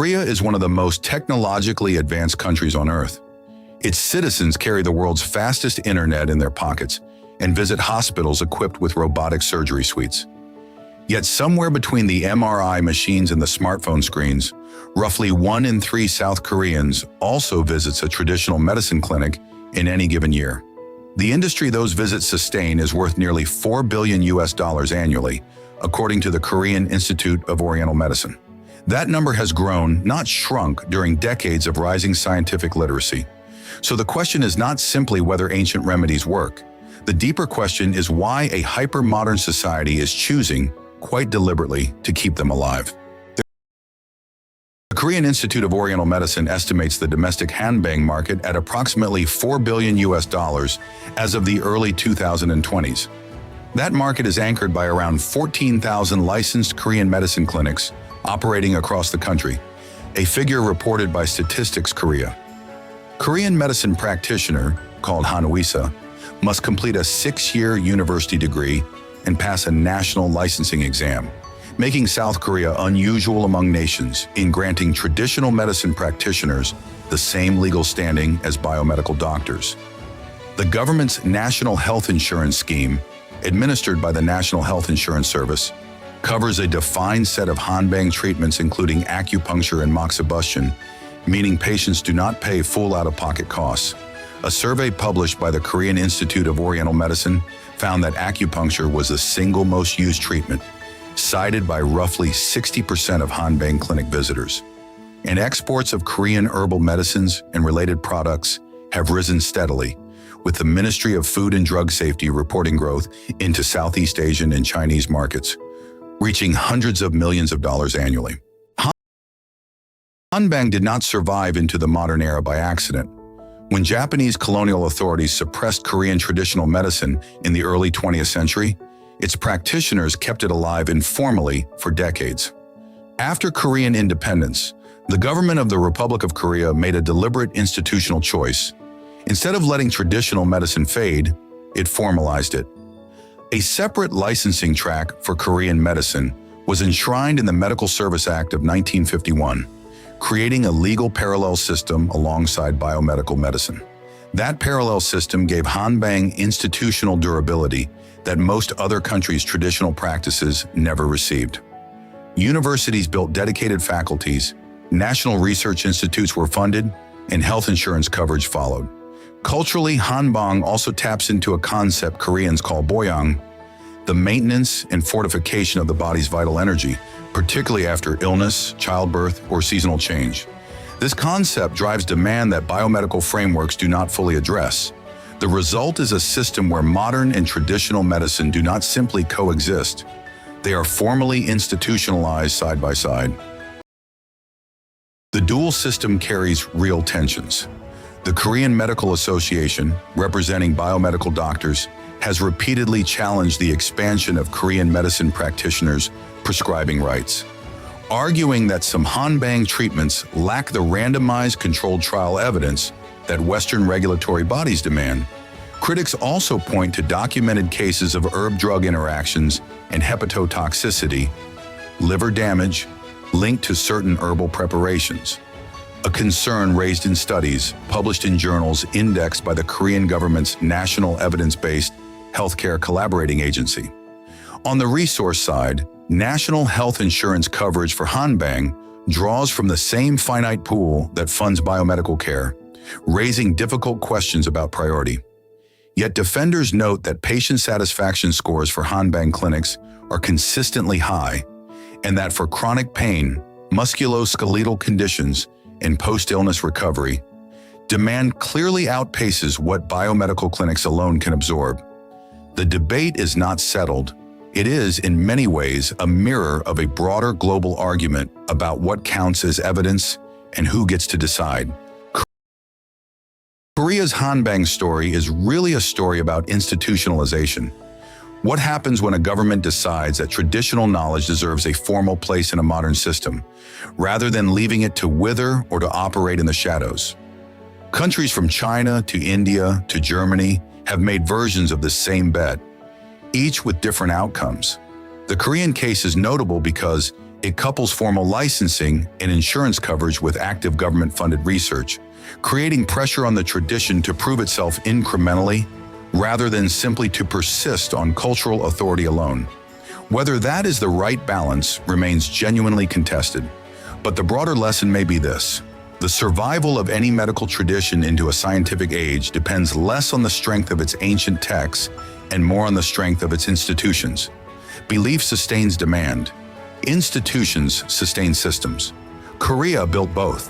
Korea is one of the most technologically advanced countries on Earth. Its citizens carry the world's fastest internet in their pockets and visit hospitals equipped with robotic surgery suites. Yet somewhere between the MRI machines and the smartphone screens, roughly 1 in 3 South Koreans also visits a traditional medicine clinic in any given year. The industry those visits sustain is worth nearly $4 billion annually, according to the Korean Institute of Oriental Medicine. That number has grown, not shrunk, during decades of rising scientific literacy. So the question is not simply whether ancient remedies work. The deeper question is why a hyper-modern society is choosing, quite deliberately, to keep them alive. The Korean Institute of Oriental Medicine estimates the domestic Hanbang market at approximately $4 billion as of the early 2020s. That market is anchored by around 14,000 licensed Korean medicine clinics operating across the country, a figure reported by Statistics Korea. Korean medicine practitioner, called Hanwisa, must complete a 6-year university degree and pass a national licensing exam, making South Korea unusual among nations in granting traditional medicine practitioners the same legal standing as biomedical doctors. The government's National Health Insurance Scheme, administered by the National Health Insurance Service, covers a defined set of Hanbang treatments including acupuncture and moxibustion, meaning patients do not pay full out-of-pocket costs. A survey published by the Korean Institute of Oriental Medicine found that acupuncture was the single most used treatment, cited by roughly 60% of Hanbang clinic visitors. And exports of Korean herbal medicines and related products have risen steadily, with the Ministry of Food and Drug Safety reporting growth into Southeast Asian and Chinese markets, reaching hundreds of millions of dollars annually. Hanbang did not survive into the modern era by accident. When Japanese colonial authorities suppressed Korean traditional medicine in the early 20th century, its practitioners kept it alive informally for decades. After Korean independence, the government of the Republic of Korea made a deliberate institutional choice. Instead of letting traditional medicine fade, it formalized it. A separate licensing track for Korean medicine was enshrined in the Medical Service Act of 1951, creating a legal parallel system alongside biomedical medicine. That parallel system gave Hanbang institutional durability that most other countries' traditional practices never received. Universities built dedicated faculties, national research institutes were funded, and health insurance coverage followed. Culturally, Hanbang also taps into a concept Koreans call boyang, the maintenance and fortification of the body's vital energy, particularly after illness, childbirth, or seasonal change. This concept drives demand that biomedical frameworks do not fully address. The result is a system where modern and traditional medicine do not simply coexist. They are formally institutionalized side by side. The dual system carries real tensions. The Korean Medical Association, representing biomedical doctors, has repeatedly challenged the expansion of Korean medicine practitioners' prescribing rights, arguing that some Hanbang treatments lack the randomized controlled trial evidence that Western regulatory bodies demand. Critics also point to documented cases of herb-drug interactions and hepatotoxicity, liver damage, linked to certain herbal preparations, a concern raised in studies published in journals indexed by the Korean government's National Evidence-Based Healthcare Collaborating Agency. On the resource side, national health insurance coverage for Hanbang draws from the same finite pool that funds biomedical care, raising difficult questions about priority. Yet defenders note that patient satisfaction scores for Hanbang clinics are consistently high, and that for chronic pain, musculoskeletal conditions, and post-illness recovery, demand clearly outpaces what biomedical clinics alone can absorb. The debate is not settled. It is, in many ways, a mirror of a broader global argument about what counts as evidence and who gets to decide. Korea's Hanbang story is really a story about institutionalization. What happens when a government decides that traditional knowledge deserves a formal place in a modern system, rather than leaving it to wither or to operate in the shadows? Countries from China to India to Germany have made versions of the same bet, each with different outcomes. The Korean case is notable because It couples formal licensing and insurance coverage with active government-funded research, creating pressure on the tradition to prove itself incrementally rather than simply to persist on cultural authority alone. Whether that is the right balance remains genuinely contested, but the broader lesson may be this. The survival of any medical tradition into a scientific age depends less on the strength of its ancient texts and more on the strength of its institutions. Belief sustains demand. Institutions sustain systems. Korea built both.